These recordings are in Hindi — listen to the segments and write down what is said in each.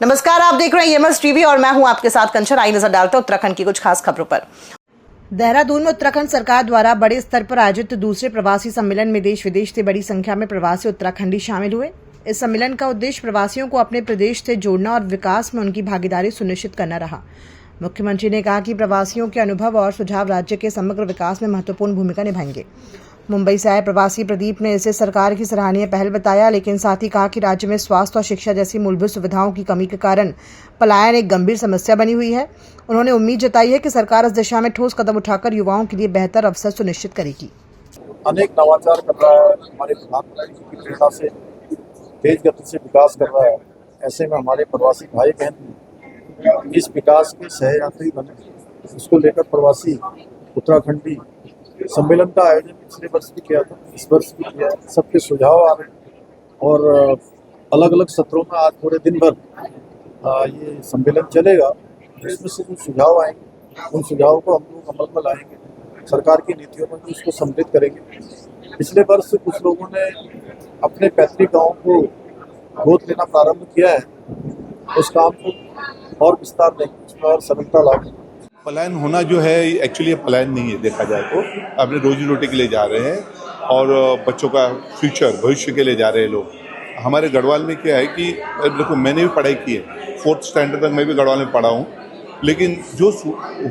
नमस्कार, आप देख रहे हैं एमएस टीवी और मैं हूं आपके साथ कंचन। आई नजर डालते हैं उत्तराखंड की कुछ खास खबरों पर। देहरादून में उत्तराखंड सरकार द्वारा बड़े स्तर पर आयोजित दूसरे प्रवासी सम्मेलन में देश विदेश से बड़ी संख्या में प्रवासी उत्तराखंडी शामिल हुए। इस सम्मेलन का उद्देश्य प्रवासियों को अपने प्रदेश से जोड़ना और विकास में उनकी भागीदारी सुनिश्चित करना रहा। मुख्यमंत्री ने कहा कि प्रवासियों के अनुभव और सुझाव राज्य के समग्र विकास में महत्वपूर्ण भूमिका निभाएंगे। मुंबई से आए प्रवासी प्रदीप ने इसे सरकार की सराहनीय पहल बताया, लेकिन साथ ही कहा कि राज्य में स्वास्थ्य और शिक्षा जैसी मूलभूत सुविधाओं की कमी के कारण पलायन एक गंभीर समस्या बनी हुई है। उन्होंने उम्मीद जताई है कि सरकार इस दिशा में ठोस कदम उठाकर युवाओं के लिए बेहतर अवसर सुनिश्चित करेगी। अनेक नवाचार कर रहा है, हमारे प्रधानमंत्री जी की प्रेरणा से तेज गति से विकास कर रहा है। ऐसे में हमारे प्रवासी भाई बहन इस विकास के सहयात्री बने। इसको लेकर प्रवासी उत्तराखंडी सम्मेलन का आयोजन पिछले वर्ष भी किया था, इस वर्ष भी किया है। सबके सुझाव आ रहे हैं और अलग अलग सत्रों में आज पूरे दिन भर ये सम्मेलन चलेगा। इसमें से जो सुझाव आएंगे उन सुझावों को हम लोग अमल में लाएंगे, सरकार की नीतियों में भी उसको सम्मिलित करेंगे। पिछले वर्ष कुछ लोगों ने अपने पैतृक गाँव को गोद लेना प्रारंभ किया है, उस काम को और विस्तार देंगे, उसमें और सरलता लाएंगे। पलायन होना जो है एक्चुअली पलायन नहीं है, देखा जाए तो अपने रोजी रोटी के लिए जा रहे हैं और बच्चों का फ्यूचर भविष्य के लिए जा रहे हैं लोग। हमारे गढ़वाल में क्या है कि देखो, मैंने भी पढ़ाई की है, 4th स्टैंडर्ड तक मैं भी गढ़वाल में पढ़ा हूँ, लेकिन जो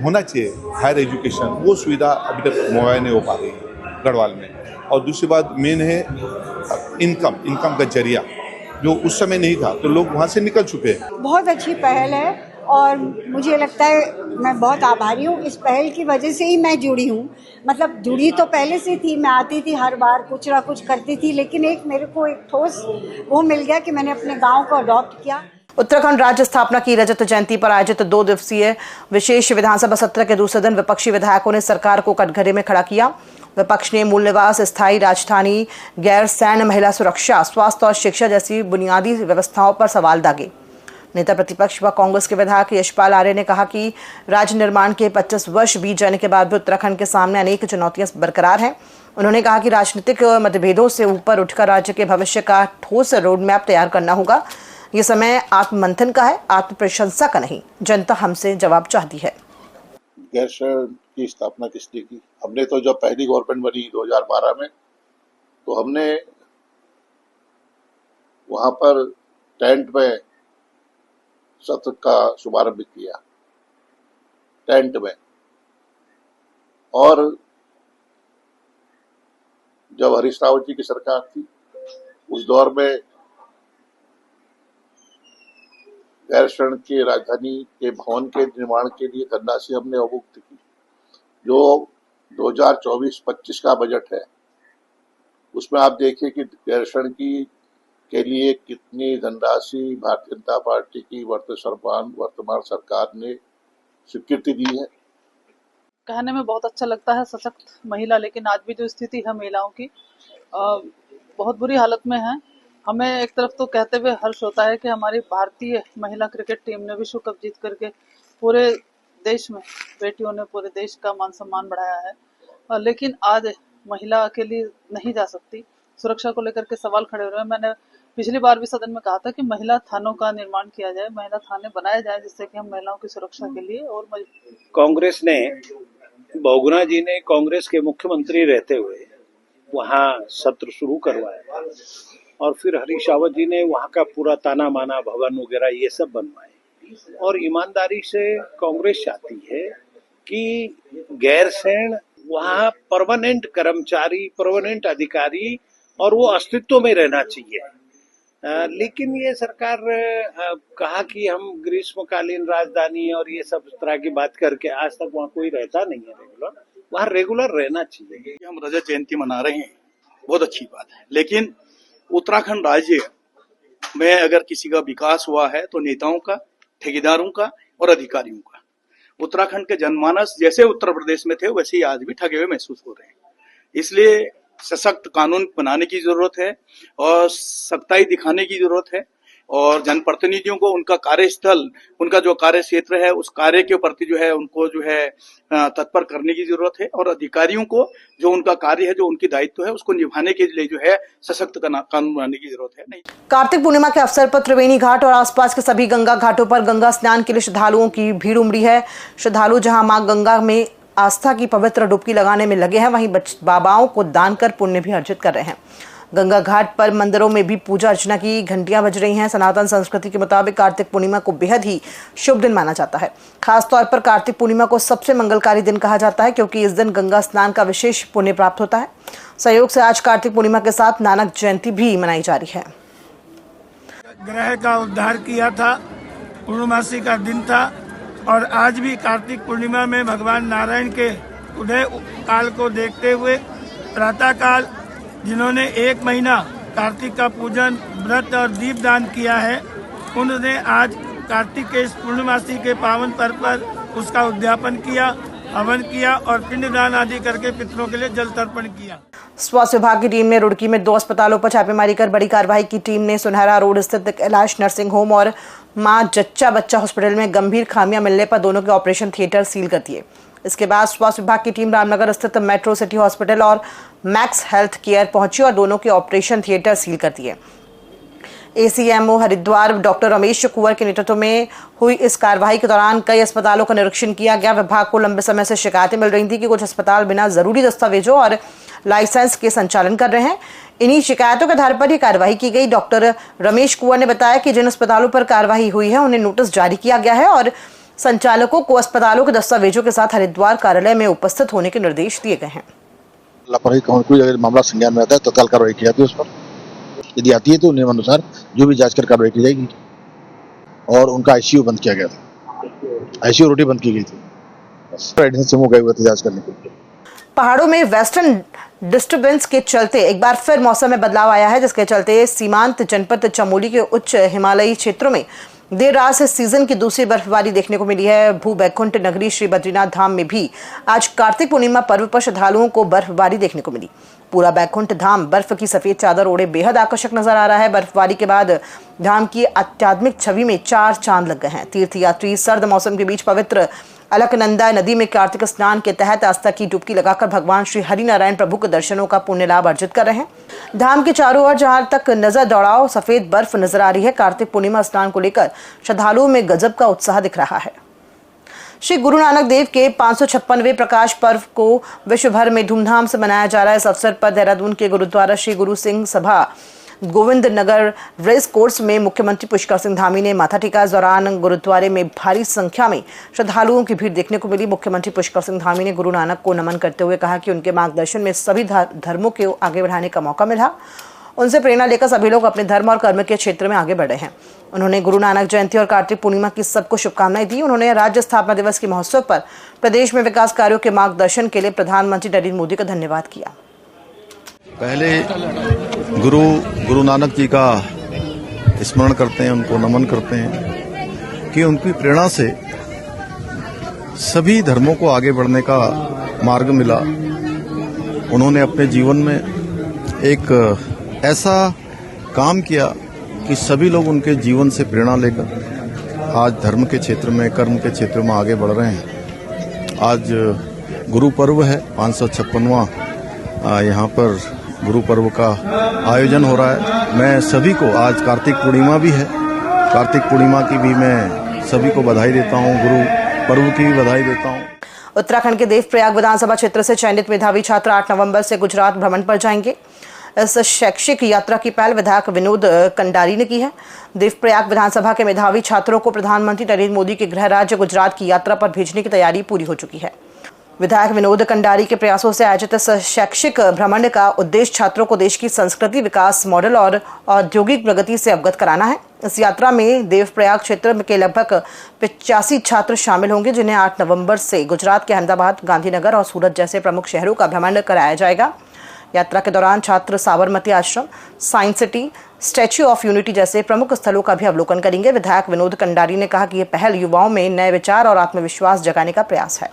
होना चाहिए हायर एजुकेशन वो सुविधा अभी तक मुहैया नहीं हो पा रही है गढ़वाल में। और दूसरी बात मेन है इनकम का जरिया जो उस समय नहीं था, तो लोग वहाँ से निकल चुके हैं। बहुत अच्छी पहल है और मुझे लगता है मैं बहुत आभारी हूँ। इस पहल की वजह से ही मैं जुड़ी हूँ। मतलब जुड़ी तो पहले से थी, मैं आती थी हर बार कुछ ना कुछ करती थी, लेकिन मेरे को एक ठोस वो मिल गया कि मैंने अपने गांव को अडॉप्ट किया। उत्तराखंड राज्य स्थापना की रजत जयंती पर आयोजित 2 दिवसीय विशेष विधानसभा सत्र के दूसरे दिन विपक्षी विधायकों ने सरकार को कटघरे में खड़ा किया। विपक्ष ने मूल निवास, स्थायी राजधानी, गैर सैन्य महिला सुरक्षा, स्वास्थ्य और शिक्षा जैसी बुनियादी व्यवस्थाओं पर सवाल दागे। नेता प्रतिपक्ष व कांग्रेस के विधायक यशपाल आर्य ने कहा कि राज्य निर्माण के 25 वर्ष बीत जाने के बाद भी उत्तराखंड के सामने अनेक चुनौतियां बरकरार हैं। उन्होंने कहा कि राजनीतिक मतभेदों से ऊपर उठकर राज्य के भविष्य का ठोस रोड मैप तैयार करना होगा। ये समय आत्ममंथन का है, आत्म प्रशंसा का नहीं। जनता हमसे जवाब चाहती है। गैरसैंण की स्थापना किसने की? हमने तो जब पहली गवर्नमेंट बनी 2012 में, तो हमने वहां पर टेंट में सत्र का शुभारंभ किया, टेंट में। और जब हरीश रावत जी की सरकार थी उस दौर में गैरसैंण के राजधानी के भवन के निर्माण के लिए धनराशि हमने अवमुक्त की। जो 2024-25 का बजट है उसमें आप देखिए कि गैरसैंण के लिए कितनी धनराशि भारतीय जनता पार्टी की वर्तमान सरकार ने स्वीकृति दी है। कहने में बहुत अच्छा लगता है सशक्त महिला, लेकिन आज भी जो स्थिति है महिलाओं की बहुत बुरी हालत में है। हमें एक तरफ तो कहते हुए हर्ष होता है कि हमारी भारतीय महिला क्रिकेट टीम ने विश्व कप जीत करके पूरे देश में बेटियों ने पूरे देश का मान सम्मान बढ़ाया है, लेकिन आज महिला अकेली नहीं जा सकती। सुरक्षा को लेकर के सवाल खड़े हो रहे हैं। मैंने पिछली बार भी सदन में कहा था कि महिला थानों का निर्माण किया जाए, महिला थाने बनाए जाए, जिससे कि हम महिलाओं की सुरक्षा के लिए और कांग्रेस ने, बहुगुणा जी ने कांग्रेस के मुख्यमंत्री रहते हुए वहाँ सत्र शुरू करवाया और फिर हरीश रावत जी ने वहाँ का पूरा ताना माना भवन वगैरह ये सब बनवाए। और ईमानदारी से कांग्रेस चाहती है कि गैरसैंण वहाँ परमानेंट कर्मचारी, परमानेंट अधिकारी और वो अस्तित्व में रहना चाहिए। लेकिन ये सरकार कहा कि हम ग्रीष्मकालीन राजधानी और ये सब तरह की बात करके आज तक वहाँ कोई रहता नहीं है रेगुलर। वहाँ रेगुलर रहना चाहिए। हम रजत जयंती मना रहे हैं, बहुत अच्छी बात है, लेकिन उत्तराखंड राज्य में अगर किसी का विकास हुआ है तो नेताओं का, ठेकेदारों का और अधिकारियों का। उत्तराखंड के जनमानस जैसे उत्तर प्रदेश में थे वैसे ही आज भी ठगे हुए महसूस हो रहे हैं। इसलिए सशक्त कानून बनाने की जरूरत है और सख्ताई दिखाने की जरूरत है और जनप्रतिनिधियों को उनका कार्यस्थल, उनका जो कार्य क्षेत्र है, उस कार्य के प्रति जो है उनको जो है तत्पर करने की जरूरत है, और अधिकारियों को जो उनका कार्य है, जो उनकी दायित्व है, उसको निभाने के लिए जो है सशक्त कानून बनाने की जरूरत है। नहीं, कार्तिक पूर्णिमा के अवसर पर त्रिवेणी घाट और आसपास के सभी गंगा घाटों पर गंगा स्नान के लिए श्रद्धालुओं की भीड़ उमड़ी है। श्रद्धालु जहां मां गंगा में आस्था की पवित्र डुबकी लगाने में लगे हैं, वहीं बाबाओं को दान कर पुण्य भी अर्जित कर रहे हैं। गंगा घाट पर मंदिरों में भी पूजा अर्चना की घंटियां बज रही हैं। सनातन संस्कृति के मुताबिक कार्तिक पूर्णिमा को बेहद ही शुभ दिन माना जाता है। खासतौर पर कार्तिक पूर्णिमा को सबसे मंगलकारी दिन कहा जाता है, क्योंकि इस दिन गंगा स्नान का विशेष पुण्य प्राप्त होता है। संयोग से आज कार्तिक पूर्णिमा के साथ नानक जयंती भी मनाई जा रही है। ग्रह का उद्धार किया था, पूर्णमासी का दिन था, और आज भी कार्तिक पूर्णिमा में भगवान नारायण के उदय काल को देखते हुए प्रातः काल जिन्होंने 1 महीना कार्तिक का पूजन, व्रत और दीप दान किया है, उन्होंने आज कार्तिक के इस पूर्णमासी के पावन पर्व पर उसका उद्यापन किया, हवन किया और पिंडदान आदि करके पितरों के लिए जल तर्पण किया। स्वास्थ्य विभाग की टीम ने रुड़की में 2 अस्पतालों पर छापेमारी कर बड़ी कार्रवाई की। टीम ने सुनहरा रोड स्थित कैलाश नर्सिंग होम और मां जच्चा बच्चा हॉस्पिटल में गंभीर खामियां मिलने पर दोनों के ऑपरेशन थिएटर सील कर दिए। इसके बाद स्वास्थ्य विभाग की टीम रामनगर स्थित मेट्रो सिटी हॉस्पिटल और मैक्स हेल्थ केयर पहुंची और दोनों के ऑपरेशन थिएटर सील कर दिए। एसीएमओ हरिद्वार डॉक्टर रमेश कुंवर के नेतृत्व में हुई इस कार्रवाई के दौरान कई अस्पतालों का निरीक्षण किया गया। विभाग को लंबे समय से शिकायतें मिल रही थी कि कुछ अस्पताल बिना जरूरी दस्तावेजों और लाइसेंस के संचालन कर रहे हैं। इन्हीं शिकायतों के आधार पर ही कार्रवाई की गई। डॉक्टर रमेश कुंवर ने बताया कि जिन अस्पतालों पर कार्रवाई हुई है उन्हें नोटिस जारी किया गया है और संचालकों को अस्पतालों के दस्तावेजों के साथ हरिद्वार कार्यालय में उपस्थित होने के निर्देश दिए गए हैं। लापरवाही कोई अगर मामला संज्ञान में आता है तो तत्काल कार्रवाई की जाती है उस पर। यदि आती है तो नियमानुसार जो भी जांच कर कार्रवाई की जाएगी। और उनका आईसीयू बंद किया गया था, आईसीयू रोटी बंद की गई थी, गए हुए थे जांच करने के लिए। पहाड़ों में वेस्टर्न डिस्टर्बेंस के चलते एक बार फिर मौसम में बदलाव आया है, जिसके चलते सीमांत जनपद चमोली के उच्च हिमालयी क्षेत्रों में देर रात से सीजन की दूसरी बर्फबारी देखने को मिली है। भू बैकुंठ नगरी श्री बद्रीनाथ धाम में भी आज कार्तिक पूर्णिमा पर्व पर श्रद्धालुओं को बर्फबारी देखने को मिली। पूरा बैकुंठ धाम बर्फ की सफेद चादर ओढ़े बेहद आकर्षक नजर आ रहा है। बर्फबारी के बाद धाम की आध्यात्मिक छवि में 4 चांद लग गए हैं। तीर्थयात्री सर्द मौसम के बीच पवित्र अलकनंदा नदी में कार्तिक स्नान के तहत आस्था की डुबकी लगाकर भगवान श्री हरिनारायण प्रभु के दर्शनों का पुण्य लाभ अर्जित कर रहे हैं। धाम के चारों ओर जहां तक नजर दौड़ाओ सफेद बर्फ नजर आ रही है। कार्तिक पूर्णिमा स्नान को लेकर श्रद्धालुओं में गजब का उत्साह दिख रहा है। श्री गुरु नानक देव के 556वें प्रकाश पर्व को विश्व भर में धूमधाम से मनाया जा रहा है। इस अवसर पर देहरादून के गुरुद्वारा श्री गुरु सिंह सभा गोविंद नगर रेस कोर्स में मुख्यमंत्री पुष्कर सिंह धामी ने माथा टेका। इस दौरान गुरुद्वारे में भारी संख्या में श्रद्धालुओं की भीड़ देखने को मिली। मुख्यमंत्री पुष्कर सिंह धामी ने गुरु नानक को नमन करते हुए कहा कि उनके मार्गदर्शन में सभी धर्मों को आगे बढ़ाने का मौका मिला। उनसे प्रेरणा लेकर सभी लोग अपने धर्म और कर्म के क्षेत्र में आगे बढ़े हैं। उन्होंने गुरु नानक जयंती और कार्तिक पूर्णिमा की सबको शुभकामनाएं दी। उन्होंने राज्य स्थापना दिवस के महोत्सव पर प्रदेश में विकास कार्यों के मार्गदर्शन के लिए प्रधानमंत्री नरेंद्र मोदी का धन्यवाद किया। पहले गुरु नानक जी का स्मरण करते हैं, उनको नमन करते हैं कि उनकी प्रेरणा से सभी धर्मों को आगे बढ़ने का मार्ग मिला। उन्होंने अपने जीवन में एक ऐसा काम किया कि सभी लोग उनके जीवन से प्रेरणा लेकर आज धर्म के क्षेत्र में, कर्म के क्षेत्र में आगे बढ़ रहे हैं। आज गुरु पर्व है, 556वां यहाँ पर गुरु पर्व का आयोजन हो रहा है। मैं सभी को, आज कार्तिक पूर्णिमा भी है, कार्तिक पूर्णिमा की भी मैं सभी को बधाई देता हूँ, गुरु पर्व की भी बधाई देता हूँ। उत्तराखंड के देवप्रयाग विधानसभा क्षेत्र से चयनित मेधावी छात्र 8 नवंबर से गुजरात भ्रमण पर जाएंगे। इस शैक्षिक यात्रा की पहल विधायक विनोद कंडारी ने की है। देवप्रयाग विधानसभा के मेधावी छात्रों को प्रधानमंत्री नरेंद्र मोदी के गृह राज्य गुजरात की यात्रा पर भेजने की तैयारी पूरी हो चुकी है। विधायक विनोद कंडारी के प्रयासों से आयोजित इस शैक्षिक भ्रमण का उद्देश्य छात्रों को देश की संस्कृति, विकास मॉडल और औद्योगिक प्रगति से अवगत कराना है। इस यात्रा में देवप्रयाग क्षेत्र के लगभग 85 छात्र शामिल होंगे, जिन्हें 8 नवंबर से गुजरात के अहमदाबाद, गांधीनगर और सूरत जैसे प्रमुख शहरों का भ्रमण कराया जाएगा। यात्रा के दौरान छात्र साबरमती आश्रम, science city, statue of unity जैसे प्रमुख स्थलों का भी अवलोकन करेंगे। विधायक विनोद कंडारी ने कहा कि यह पहल युवाओं में नए विचार और आत्मविश्वास जगाने का प्रयास है।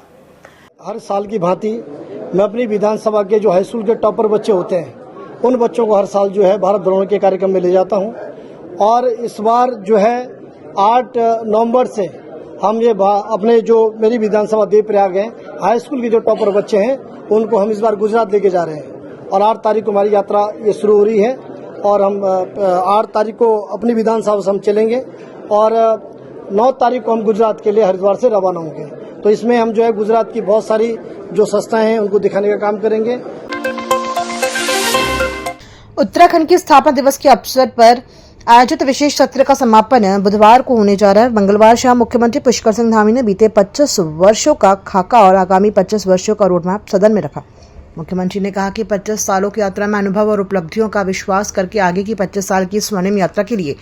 हर साल की भांति मैं अपनी विधानसभा के जो हाई स्कूल के टॉपर बच्चे होते हैं, उन बच्चों को हर साल जो है भारत भ्रमण के कार्यक्रम में ले जाता हूं और इस बार जो है 8 नवंबर से हम ये अपने जो मेरी विधानसभा देवप्रयाग है हाई स्कूल के जो टॉपर बच्चे हैं उनको हम इस बार गुजरात लेके जा रहे हैं और 8 तारीख को हमारी यात्रा ये शुरू हो रही है और हम 8 तारीख को अपनी विधानसभा से हम चलेंगे और 9 तारीख को हम गुजरात के लिए हरिद्वार से रवाना होंगे। तो इसमें हम जो है गुजरात की बहुत सारी जो संस्थाएं हैं उनको दिखाने का काम करेंगे। उत्तराखंड के स्थापना दिवस के अवसर पर आयोजित विशेष सत्र का समापन बुधवार को होने जा रहा है। मंगलवार शाम मुख्यमंत्री पुष्कर सिंह धामी ने बीते 25 वर्षों का खाका और आगामी 25 वर्षों का रोडमैप सदन में रखा। मुख्यमंत्री ने कहा कि 25 सालों की यात्रा में अनुभव और उपलब्धियों का विश्वास करके आगे की 25 साल की स्वर्णिम यात्रा के लिए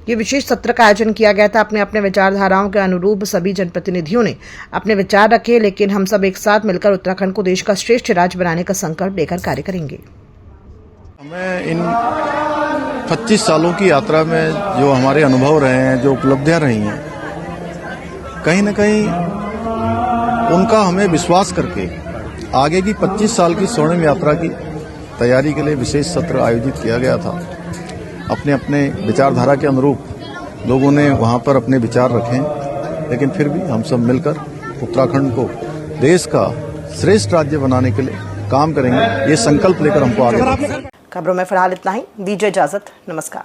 ये विशेष सत्र का आयोजन किया गया था। अपने अपने विचारधाराओं के अनुरूप सभी जनप्रतिनिधियों ने अपने विचार रखे, लेकिन हम सब एक साथ मिलकर उत्तराखंड को देश का श्रेष्ठ राज्य बनाने का संकल्प लेकर कार्य करेंगे। हमें इन 25 सालों की यात्रा में जो हमारे अनुभव रहे हैं, जो उपलब्धियां रही हैं, कहीं न कहीं उनका हमें विश्वास करके आगे की 25 साल की स्वर्णिम यात्रा की तैयारी के लिए विशेष सत्र आयोजित किया गया था। अपने अपने विचारधारा के अनुरूप लोगों ने वहां पर अपने विचार रखे, लेकिन फिर भी हम सब मिलकर उत्तराखंड को देश का श्रेष्ठ राज्य बनाने के लिए काम करेंगे। ये संकल्प लेकर हमको आगे बढ़ना है। खबरों में फिलहाल इतना ही। दीजिए इजाजत। नमस्कार।